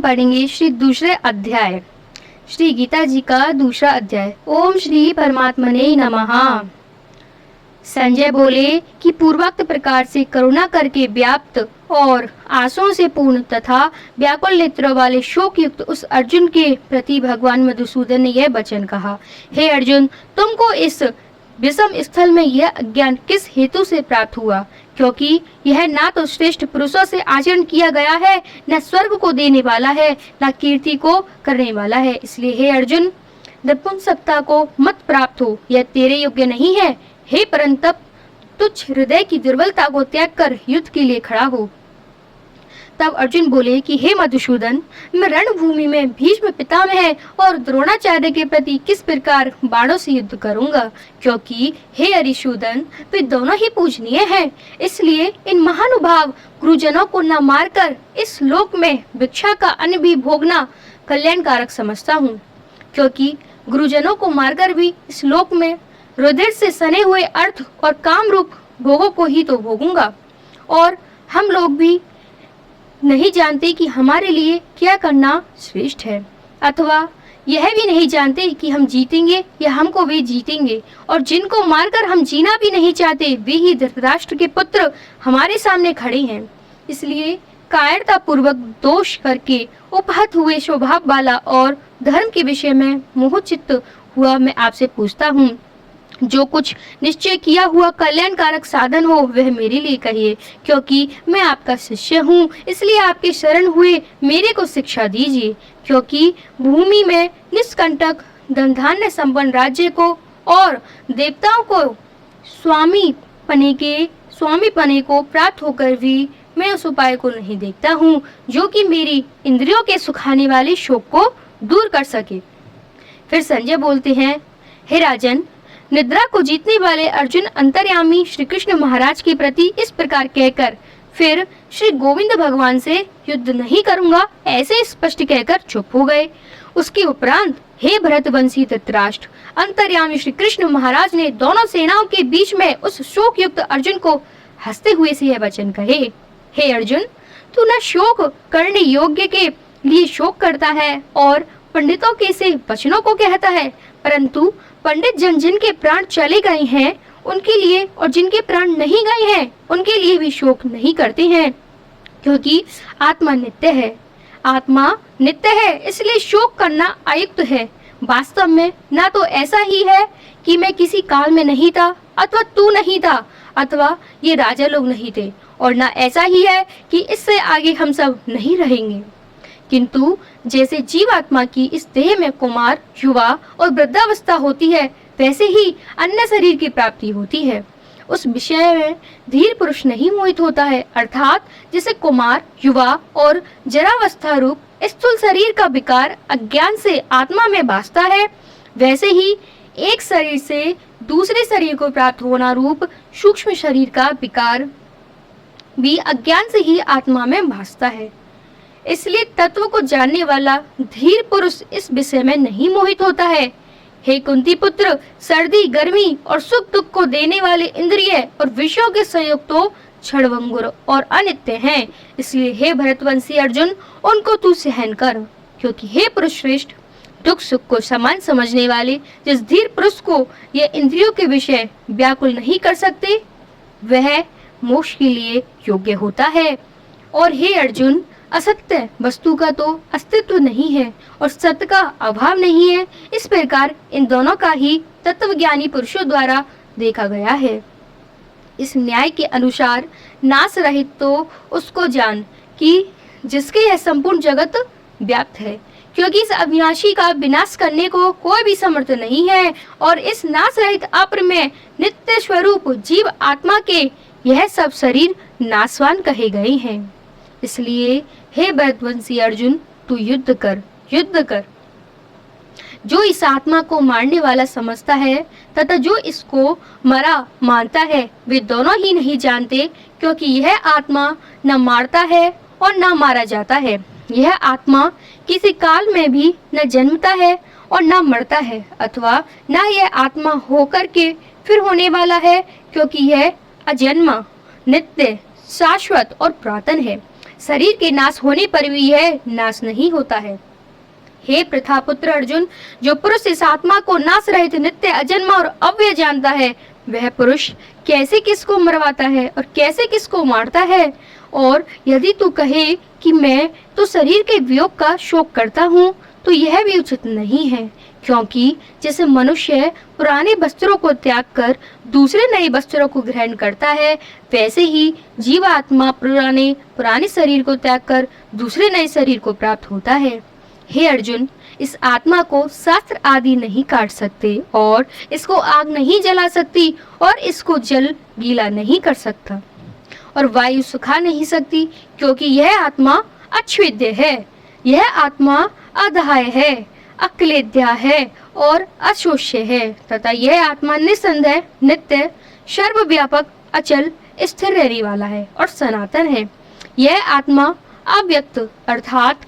पढ़ेंगे श्री दूसरे अध्याय, श्री गीता जी का दूसरा अध्याय। ओम श्री परमात्मने नमः। संजय बोले कि पूर्वोक्त प्रकार से करुणा करके व्याप्त और आंसुओं से पूर्ण तथा व्याकुल नेत्रों वाले शोक युक्त उस अर्जुन के प्रति भगवान मधुसूदन ने यह वचन कहा, हे अर्जुन, तुमको इस विषम स्थल में यह अज्ञान किस हेतु से प्राप्त हुआ? क्योंकि यह ना तो श्रेष्ठ पुरुषों से आचरण किया गया है, न स्वर्ग को देने वाला है, न कीर्ति को करने वाला है। इसलिए हे अर्जुन, नपुंसकता को मत प्राप्त हो, यह तेरे योग्य नहीं है। हे परंतप, तुच्छ हृदय की दुर्बलता को त्याग कर युद्ध के लिए खड़ा हो। तब अर्जुन बोले कि हे मधुसूदन, मैं रणभूमि में भीष्म पितामह और द्रोणाचार्य के प्रति किस प्रकार बाणों से युद्ध करूंगा? क्योंकि हे अरिशूदन, वे दोनों ही पूजनीय हैं। इसलिए इन महानुभाव गुरुजनों को न मारकर इस लोक में भिक्षा का अन्न भी भोगना कल्याणकारक समझता हूँ। क्योंकि गुरुजनों को मारकर भी इस लोक में रुधिर से सने हुए अर्थ और काम रूप भोगों को ही तो भोगूंगा। और हम लोग भी नहीं जानते कि हमारे लिए क्या करना श्रेष्ठ है, अथवा यह भी नहीं जानते कि हम जीतेंगे या हमको वे जीतेंगे। और जिनको मारकर हम जीना भी नहीं चाहते, वे ही धृतराष्ट्र के पुत्र हमारे सामने खड़े हैं। इसलिए कायरता पूर्वक दोष करके उपहत हुए स्वभाव वाला और धर्म के विषय में मोहचित्त हुआ मैं आपसे पूछता हूँ, जो कुछ निश्चय किया हुआ कल्याणकारक साधन हो वह मेरे लिए कहिए। क्योंकि मैं आपका शिष्य हूँ, इसलिए आपके शरण हुए मेरे को शिक्षा दीजिए। क्योंकि भूमि में निष्कंटक धन धान्य संपन्न राज्य को और देवताओं को स्वामी पने को प्राप्त होकर भी मैं उस उपाय को नहीं देखता हूँ जो कि मेरी इंद्रियों के सुखाने वाले शोक को दूर कर सके। फिर संजय बोलते हैं, हे राजन, निद्रा को जीतने वाले अर्जुन अंतर्यामी श्री कृष्ण महाराज के प्रति इस प्रकार कहकर फिर श्री गोविंद भगवान से युद्ध नहीं करूंगा ऐसे स्पष्ट कहकर चुप हो गए। उसके उपरांत हे भरतवंशी धृतराष्ट्र, अंतर्यामी श्री कृष्ण महाराज ने दोनों सेनाओं के बीच में उस शोक युक्त अर्जुन को हंसते हुए से यह वचन कहे, हे अर्जुन, तू न शोक करने योग्य के लिए शोक करता है और पंडितों के से वचनों को कहता है, परंतु पंडित जिनके प्राण चले गए हैं उनके लिए और जिनके प्राण नहीं गए हैं उनके लिए भी शोक नहीं करते हैं। क्योंकि आत्मा नित्य है, इसलिए शोक करना अयुक्त है। वास्तव में ना तो ऐसा ही है कि मैं किसी काल में नहीं था, अथवा तू नहीं था, अथवा ये राजा लोग नहीं थे, और ना ऐसा ही है कि इससे आगे हम सब नहीं रहेंगे। किंतु जैसे जीवात्मा की इस देह में कुमार, युवा और वृद्धावस्था होती है, वैसे ही अन्य शरीर की प्राप्ति होती है। उस विषय में धीर पुरुष नहीं मोहित होता है, अर्थात जैसे कुमार, युवा और जरावस्था रूप स्थूल शरीर का विकार अज्ञान से आत्मा में भासता है, वैसे ही एक शरीर से दूसरे शरीर को प्राप्त होना रूप सूक्ष्म शरीर का विकार भी अज्ञान से ही आत्मा में भासता है। इसलिए तत्व को जानने वाला धीर पुरुष इस विषय में नहीं मोहित होता है। हे कुंती पुत्र, सर्दी, गर्मी और सुख दुख को देने वाले इंद्रिय और विषयों के संयोग तो क्षणभंगुर और अनित्य हैं। इसलिए हे भरतवंशी अर्जुन, उनको तू सहन कर। क्योंकि हे पुरुष श्रेष्ठ, दुख सुख को समान समझने वाले जिस धीर पुरुष को ये इंद्रियों के विषय व्याकुल नहीं कर सकते, वह मोक्ष के लिए योग्य होता है। और हे अर्जुन, असत्य वस्तु का तो अस्तित्व नहीं है और सत्य का अभाव नहीं है। इस प्रकार इन दोनों का ही तत्वज्ञानी पुरुषों द्वारा देखा गया है। इस न्याय के अनुसार नाश रहित तो उसको जान कि जिसके यह संपूर्ण जगत व्याप्त है, क्योंकि इस अविनाशी का विनाश करने को कोई भी समर्थ नहीं है। और इस नाश रहित अप्रमेय नित्य स्वरूप जीव आत्मा के यह सब शरीर नाशवान कहे गए हैं। इसलिए हे भरतवंशी अर्जुन, तू युद्ध कर। जो इस आत्मा को मारने वाला समझता है तथा जो इसको मरा मानता है, वे दोनों ही नहीं जानते, क्योंकि यह आत्मा न मारता है और न मारा जाता है। यह आत्मा किसी काल में भी न जन्मता है और न मरता है, अथवा न यह आत्मा होकर के फिर होने वाला है, क्योंकि यह अजन्मा, नित्य, शाश्वत और पुरातन है। शरीर के नाश होने पर भी यह नाश नहीं होता है। हे प्रथापुत्र अर्जुन, जो पुरुष इस आत्मा को नाश रहित नित्य अजन्मा और अव्यय जानता है, वह पुरुष कैसे किसको मरवाता है और कैसे किसको मारता है। और यदि तू कहे कि मैं तो शरीर के वियोग का शोक करता हूँ, तो यह भी उचित नहीं है, क्योंकि जैसे मनुष्य पुराने वस्त्रों को त्याग कर दूसरे नए वस्त्रों को ग्रहण करता है, वैसे ही जीवात्मा पुराने शरीर को त्याग कर दूसरे नए शरीर को प्राप्त होता है। हे अर्जुन, इस आत्मा को शास्त्र आदि नहीं काट सकते और इसको आग नहीं जला सकती और इसको जल गीला नहीं कर सकता और वायु सुखा नहीं सकती, क्योंकि यह आत्मा अछेद्य है। यह आत्मा अधाय है, अक्लेद्या है और अशोष्य है तथा यह आत्मा निसंदेह नित्य सर्वव्यापक अचल स्थिर रहने वाला है और सनातन है। यह आत्मा अव्यक्त अर्थात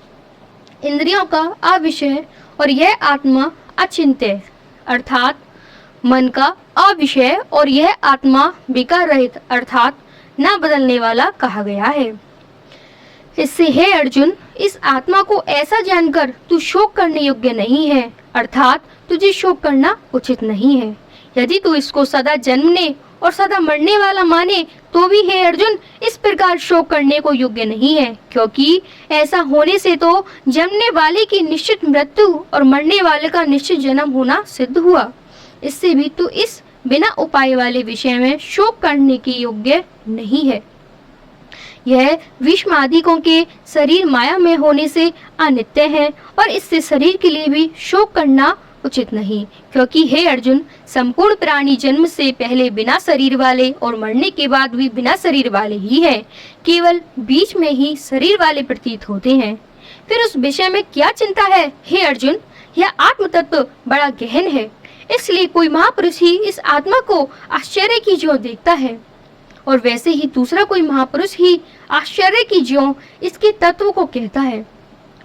इंद्रियों का अविषय और यह आत्मा अचिंत्य अर्थात मन का अविषय और यह आत्मा विकार रहित अर्थात न बदलने वाला कहा गया है। इससे हे अर्जुन, इस आत्मा को ऐसा जानकर तू शोक करने योग्य नहीं है, अर्थात तुझे शोक करना उचित नहीं है। यदि तू इसको सदा जन्मने और सदा मरने वाला माने, तो भी हे अर्जुन, इस प्रकार शोक करने को योग्य नहीं है, क्योंकि ऐसा होने से तो जन्मने वाले की निश्चित मृत्यु और मरने वाले का निश्चित जन्म होना सिद्ध हुआ। इससे भी तू इस बिना उपाय वाले विषय में शोक करने के योग्य नहीं है। यह विश्व आदिकों के शरीर माया में होने से अनित्य है और इससे शरीर के लिए भी शोक करना उचित नहीं, क्योंकि हे अर्जुन, संपूर्ण प्राणी जन्म से पहले बिना शरीर वाले और मरने के बाद भी बिना शरीर वाले ही हैं। केवल बीच में ही शरीर वाले प्रतीत होते हैं। फिर उस विषय में क्या चिंता है? हे अर्जुन, यह आत्म तत्व बड़ा गहन है, इसलिए कोई महापुरुष ही इस आत्मा को आश्चर्य की ज्यों देखता है और वैसे ही दूसरा कोई महापुरुष ही आश्चर्य की ज्यों इसके तत्व को कहता है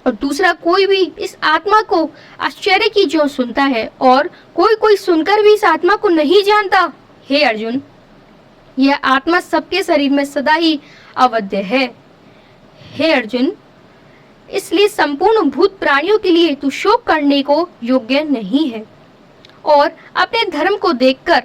और दूसरा कोई भी इस आत्मा को आश्चर्य की ज्यों सुनता है और कोई सुनकर भी इस आत्मा को नहीं जानता। हे अर्जुन, यह आत्मा सबके शरीर में सदा ही अवध्य है। हे अर्जुन, इसलिए संपूर्ण भूत प्राणियों के लिए तू शोक करने को योग्य नहीं है और अपने धर्म को देखकर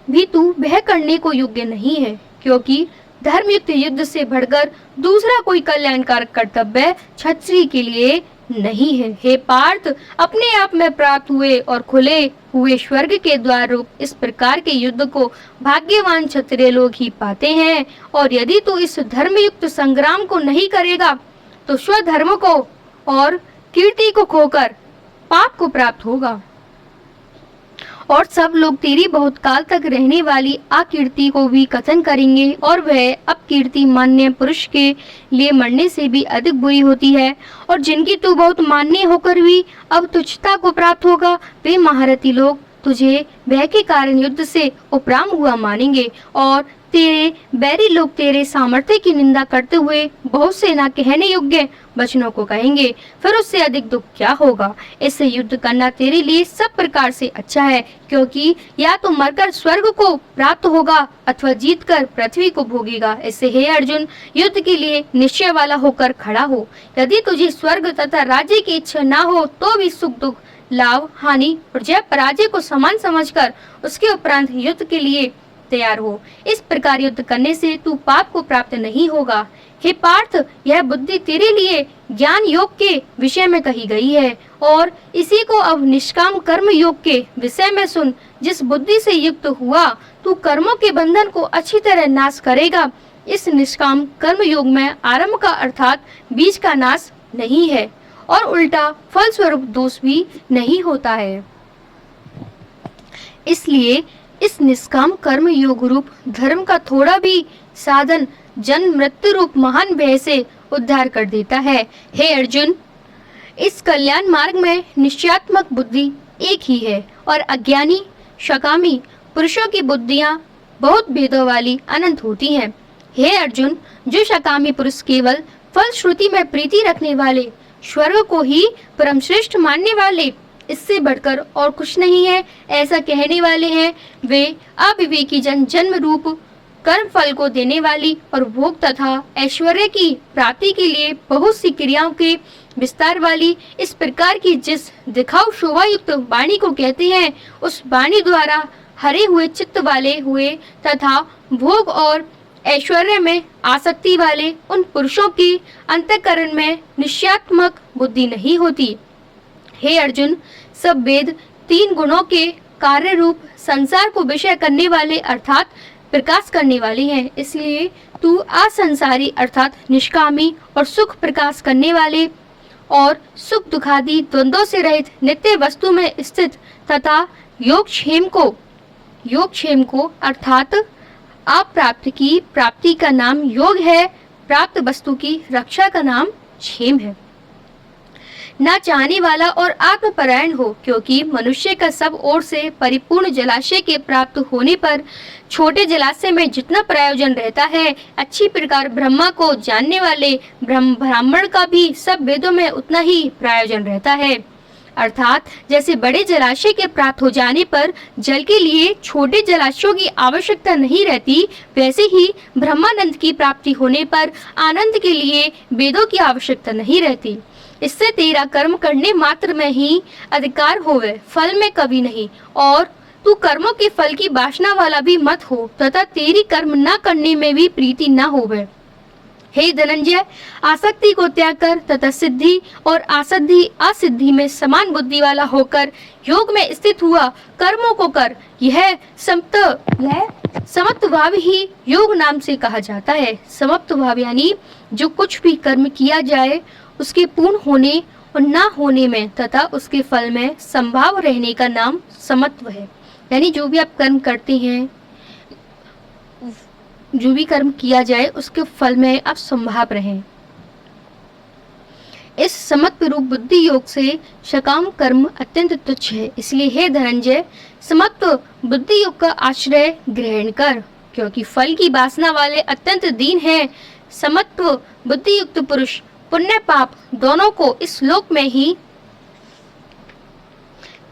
भी तू वह करने को योग्य नहीं है, क्योंकि धर्मयुक्त युद्ध से बढ़कर दूसरा कोई कल्याणकारक कर्तव्य क्षत्रिय के लिए नहीं है। हे पार्थ, अपने आप में प्राप्त हुए और खुले हुए स्वर्ग के द्वार रूप इस प्रकार के युद्ध को भाग्यवान क्षत्रिय लोग ही पाते हैं और यदि तू इस धर्मयुक्त संग्राम को नहीं करेगा तो स्वधर्म को और कीर्ति को खोकर पाप को प्राप्त होगा और सब लोग तेरी बहुत काल तक रहने वाली अकीर्ति को भी कथन करेंगे और वह अपकीर्ति मान्य पुरुष के लिए मरने से भी अधिक बुरी होती है और जिनकी तू बहुत मान्य होकर भी अब तुच्छता को प्राप्त होगा, वे महारथी लोग तुझे वह के कारण युद्ध से उपराम हुआ मानेंगे और तेरे बैरी लोग तेरे सामर्थ्य की निंदा करते हुए बहुत से ना कहने योग्य वचनों को कहेंगे। फिर उससे अधिक दुख क्या होगा? इससे युद्ध करना तेरे लिए सब प्रकार से अच्छा है, क्योंकि या तो मरकर स्वर्ग को प्राप्त होगा अथवा जीतकर पृथ्वी को भोगेगा। इससे हे अर्जुन, युद्ध के लिए निश्चय वाला होकर खड़ा हो। यदि तुझे स्वर्ग तथा राज्य की इच्छा ना हो तो भी सुख दुख लाभ हानि और जय पराजय को समान समझकर उसके उपरांत युद्ध के लिए तैयार हो। इस प्रकार युद्ध करने से तू पाप को प्राप्त नहीं होगा। हे पार्थ, यह बुद्धि तेरे लिए ज्ञान योग के विषय में कही गई है और इसी को अब निष्काम कर्म योग के विषय में सुन। जिस बुद्धि से युक्त हुआ तू कर्मों के बंधन को अच्छी तरह नाश करेगा। इस निष्काम कर्म योग में आरंभ का अर्थात बीज का नाश नहीं है और उल्टा फल स्वरूप दोष भी नहीं होता है। इसलिए इस निष्काम कर्म योग रूप धर्म का थोड़ा भी साधन जन्म मृत्यु रूप महान भय से उद्धार कर देता है। हे अर्जुन, इस कल्याण मार्ग में निश्चयात्मक बुद्धि एक ही है और अज्ञानी शकामी पुरुषों की बुद्धियां बहुत भेदों वाली अनंत होती हैं। हे अर्जुन, जो शकामी पुरुष केवल फल श्रुति में प्रीति रखने वाले, स्वर्ग को ही परम श्रेष्ठ मानने वाले, इससे बढ़कर और कुछ नहीं है ऐसा कहने वाले हैं, वे अविवेकी जन जन्म रूप कर्म फल को देने वाली और भोग तथा ऐश्वर्य की प्राप्ति के लिए बहुत सी क्रियाओं के विस्तार वाली इस प्रकार की जिस दिखाऊ शोभा युक्त वाणी को कहते हैं, उस वाणी द्वारा हरे हुए चित्त वाले हुए तथा भोग और ऐश्वर्य में आसक्ति वाले उन पुरुषों की अंतःकरण में निश्चयात्मक बुद्धि नहीं होती। हे अर्जुन, सब वेद 3 गुणों के कार्य रूप संसार को विषय करने वाले अर्थात प्रकाश करने वाले हैं। इसलिए तू असंसारी अर्थात निष्कामी और सुख प्रकाश करने वाले और सुख दुखादि द्वंद्वों से रहित नित्य वस्तु में स्थित तथा योगक्षेम को अर्थात अप्राप्त की प्राप्ति का नाम योग है, प्राप्त वस्तु की रक्षा का नाम क्षेम है। ना चाहने वाला और आत्मपरायण हो, क्योंकि मनुष्य का सब ओर से परिपूर्ण जलाशय के प्राप्त होने पर छोटे जलाशय में जितना प्रयोजन रहता है, अच्छी प्रकार ब्रह्मा को जानने वाले ब्राह्मण का भी सब वेदों में उतना ही प्रयोजन रहता है। अर्थात जैसे बड़े जलाशय के प्राप्त हो जाने पर जल के लिए छोटे जलाशयों की आवश्यकता नहीं रहती, वैसे ही ब्रह्मानंद की प्राप्ति होने पर आनंद के लिए वेदों की आवश्यकता नहीं रहती। इससे तेरा कर्म करने मात्र में ही अधिकार होवे, फल में कभी नहीं। और तू कर्मों के फल की वासना वाला भी मत हो तथा तेरी कर्म न करने में भी प्रीति न होवे। हे धनंजय, आसक्ति को त्याग कर तथा सिद्धि और असिद्धि में समान बुद्धि वाला होकर योग में स्थित हुआ कर्मों को कर। यह समत्व भाव ही योग नाम से कहा जाता है। समत्व भाव यानी जो कुछ भी कर्म किया जाए उसके पूर्ण होने और ना होने में तथा उसके फल में संभाव रहने का नाम समत्व है। यानी जो भी आप कर्म करते हैं, जो भी कर्म किया जाए उसके फल में आप संभाव रहें। इस समत्व रूप बुद्धि योग से सकाम कर्म अत्यंत तुच्छ है। इसलिए हे धनंजय, समत्व बुद्धि योग का आश्रय ग्रहण कर, क्योंकि फल की वासना वाले अत्यंत दीन हैं। समत्व बुद्धि युक्त पुरुष पुण्य पाप दोनों को इस लोक में ही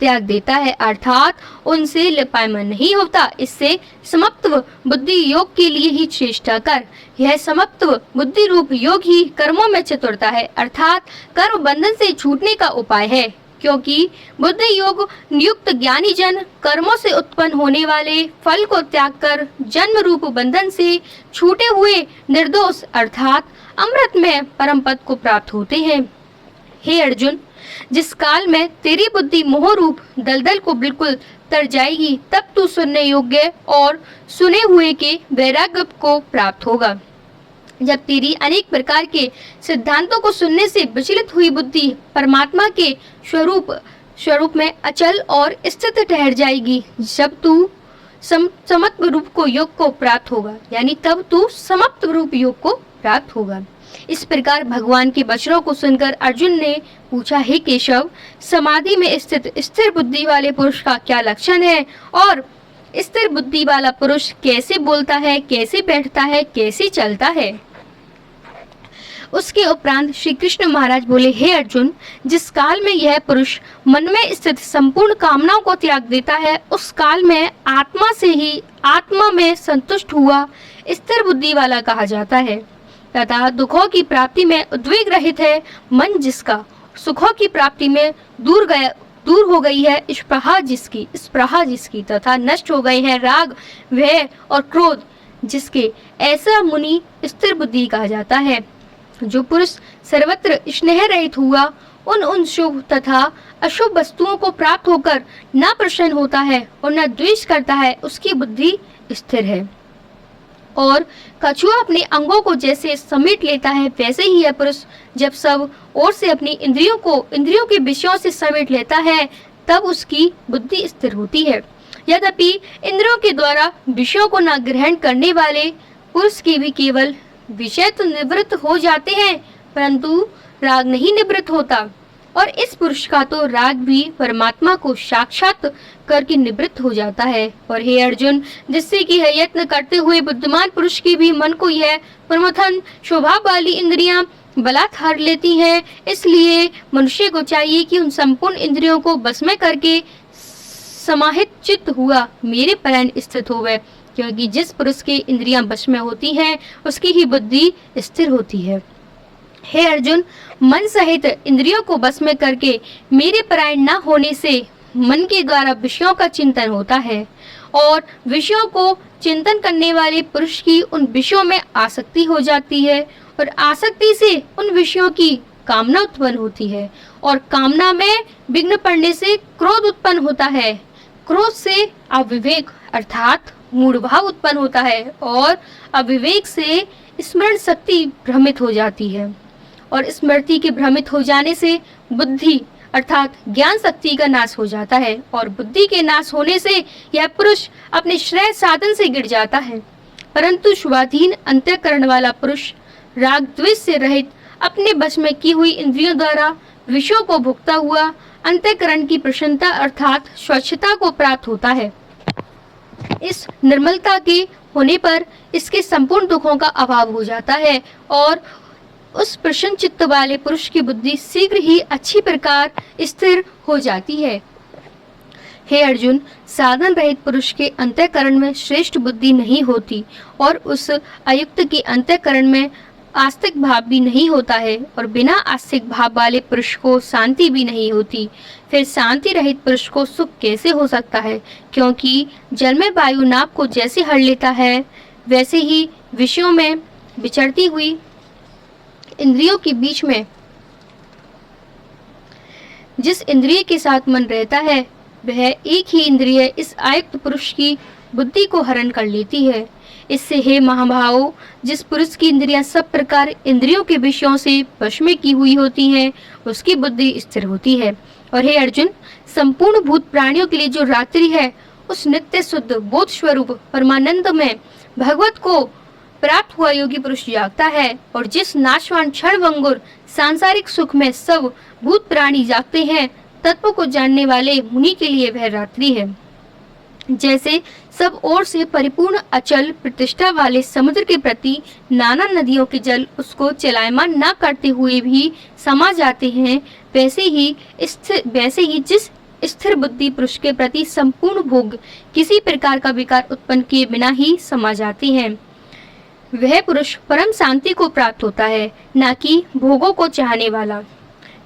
त्याग देता है, अर्थात उनसे लिपायमान नहीं होता। इससे समत्व बुद्धि योग के लिए ही चेष्टा कर। यह समत्व बुद्धि रूप योग ही कर्मों में चतुरता है, अर्थात कर्म बंधन से छूटने का उपाय है। क्योंकि बुद्धि योग नियुक्त ज्ञानी जन कर्मों से उत्पन्न होने वाले फल को त्याग कर जन्म रूप बंधन से छूटे हुए निर्दोष अर्थात अमृत में परम पद को प्राप्त होते हैं। हे अर्जुन, जिस काल में तेरी बुद्धि मोह रूप दलदल को बिल्कुल तर जाएगी, तब तू सुनने योग्य और सुने हुए के वैराग्य को प्राप्त होगा। जब तेरी अनेक प्रकार के सिद्धांतों को सुनने से विचलित हुई बुद्धि परमात्मा के स्वरूप में अचल और स्थित ठहर जाएगी, जब तू समत्व रूप को योग को प्राप्त होगा, यानी तब तू समत्व रूप योग को प्राप्त होगा। इस प्रकार भगवान के वचनों को सुनकर अर्जुन ने पूछा, हे केशव, समाधि में स्थित स्थिर बुद्धि वाले पुरुष का क्या लक्षण है और स्थिर बुद्धि वाला पुरुष कैसे बोलता है, कैसे बैठता है, कैसे चलता है? उसके उपरांत श्री कृष्ण महाराज बोले, हे अर्जुन, जिस काल में यह पुरुष मन में स्थित संपूर्ण कामनाओं को त्याग देता है, उस काल में आत्मा से ही आत्मा में संतुष्ट हुआ स्थिर बुद्धि वाला कहा जाता है। तथा दुखों की प्राप्ति में उद्वेग रहित है मन जिसका, सुखों की प्राप्ति में दूर हो गई है स्पृहा जिसकी तथा नष्ट हो गए हैं राग, भय और क्रोध जिसके, ऐसा मुनि स्थिर बुद्धि कहा जाता है। जो पुरुष सर्वत्र स्नेह रहित हुआ उन शुभ तथा अशुभ वस्तुओं को प्राप्त होकर न प्रसन्न होता है और न द्वेष करता है, उसकी बुद्धि स्थिर है। और कछुआ अपने अंगों को जैसे समेट लेता है, वैसे ही यह पुरुष जब सब ओर से अपनी इंद्रियों के विषयों से समेट लेता है, तब उसकी बुद्धि स्थिर होती है। यद्यपि इंद्रियों के द्वारा विषयों को न ग्रहण करने वाले पुरुष के भी केवल विषय तो निवृत्त हो जाते हैं, परंतु राग नहीं निवृत्त होता, और इस पुरुष का तो राग भी परमात्मा को साक्षात करके निवृत्त हो जाता है। और हे अर्जुन, जिससे कि है यत्न करते हुए बुद्धिमान पुरुष के भी मन को यह प्रमथन स्वभाव वाली इंद्रियां बलात्कार लेती हैं। इसलिए मनुष्य को चाहिए कि उन संपूर्ण इंद्रियों को बस में करके समाहित चित्त हुआ मेरे परायण स्थित होवे क्योंकि जिस पुरुष की इंद्रियां वश में होती हैं उसकी ही बुद्धि स्थिर होती है। हे अर्जुन, मन सहित इंद्रियों को बस में करके मेरे परायण न होने से मन के द्वारा विषयों का चिंतन होता है और विषयों को चिंतन करने वाले पुरुष की उन विषयों में आसक्ति हो जाती है और आसक्ति से उन विषयों की कामना उत्पन्न होती है और कामना में विघ्न पड़ने से क्रोध उत्पन्न होता है। क्रोध से अविवेक अर्थात मूढ़ भाव उत्पन्न होता है और अविवेक से स्मरण शक्ति भ्रमित हो जाती है और स्मृति के भ्रमित हो जाने से बुद्धि अर्थात ज्ञान शक्ति का नाश हो जाता है और बुद्धि के नाश होने से यह पुरुष अपने श्रेय साधन से गिर जाता है। परंतु शुभाधीन अंतःकरण वाला पुरुष राग द्वेष से रहित अपने वश में की हुई इंद्रियों द्वारा विषयों को भुगता हुआ अंतःकरण की प्रसन्नता अर्थात स्वच्छता को प्राप्त होता है। इस निर्मलता के होने पर इसके संपूर्ण दुखों का अभाव हो जाता है और उस प्रसन्न चित्त वाले पुरुष की बुद्धि शीघ्र ही अच्छी प्रकार स्थिर हो जाती है। हे अर्जुन, साधन रहित पुरुष के अंतःकरण में श्रेष्ठ बुद्धि नहीं होती और उस अयुक्त के अंतःकरण में आस्तिक भाव भी नहीं होता है और बिना आस्तिक भाव वाले पुरुष को शांति भी नहीं होती। फिर शांति रहित पुरुष को सुख कैसे हो सकता है? क्योंकि जल में वायु नाव को जैसे हर लेता है वैसे ही विषयों में विचरती हुई इंद्रियों के बीच में जिस इंद्रिय के साथ मन रहता है वह एक ही इंद्रिय इस आयुक्त पुरुष की बुद्धि को हरण कर लेती है। इससे हे महाभावों, जिस पुरुष की इंद्रियां सब प्रकार इंद्रियों के विषयों से वश में की हुई होती हैं उसकी बुद्धि स्थिर होती है। और हे अर्जुन, संपूर्ण भूत प्राणियों के लिए जो रात्रि है उस नित्य शुद्ध बोध स्वरूप परमानंद में भगवत को प्राप्त हुआ योगी पुरुष जागता है और जिस नाशवान क्षण भंगुर सांसारिक सुख में सब भूत प्राणी जागते हैं तत्व को जानने वाले मुनि के लिए वह रात्रि है। जैसे सब ओर से परिपूर्ण अचल प्रतिष्ठा वाले समुद्र के प्रति नाना नदियों के जल उसको चलायमान न करते हुए भी समा जाते हैं, वैसे ही जिस स्थिर बुद्धि पुरुष के प्रति संपूर्ण भोग किसी प्रकार का विकार उत्पन्न किए बिना ही समा जाते हैं, वह पुरुष परम शांति को प्राप्त होता है, न कि भोगों को चाहने वाला।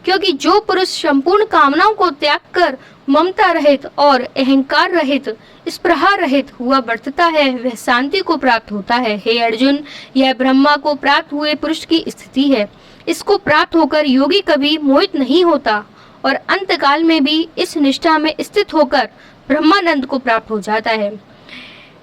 क्योंकि जो पुरुष संपूर्ण कामनाओं को त्याग कर ममता रहित और अहंकार रहित स्पृहा रहित हुआ वर्तता है वह शांति को प्राप्त होता है। हे अर्जुन, यह ब्रह्मा को प्राप्त हुए पुरुष की स्थिति है। इसको प्राप्त होकर योगी कभी मोहित नहीं होता और अंतकाल में भी इस निष्ठा में स्थित होकर ब्रह्मानंद को प्राप्त हो जाता है।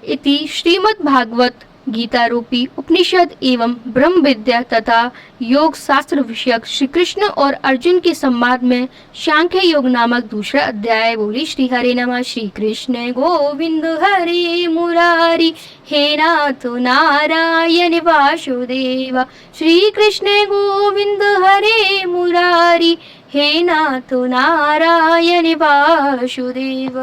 इति श्रीमद् भागवत गीता रूपी उपनिषद एवं ब्रह्म विद्या तथा योग शास्त्र विषयक श्री कृष्ण और अर्जुन के संवाद में सांख्य योग नामक दूसरा अध्याय। बोली श्री हरे नमः। श्री कृष्ण गोविंद हरे मुरारी, हे नाथ नारायण वासुदेव। श्री कृष्ण गोविंद हरे मुरारी, हे नाथ नारायण वासुदेव।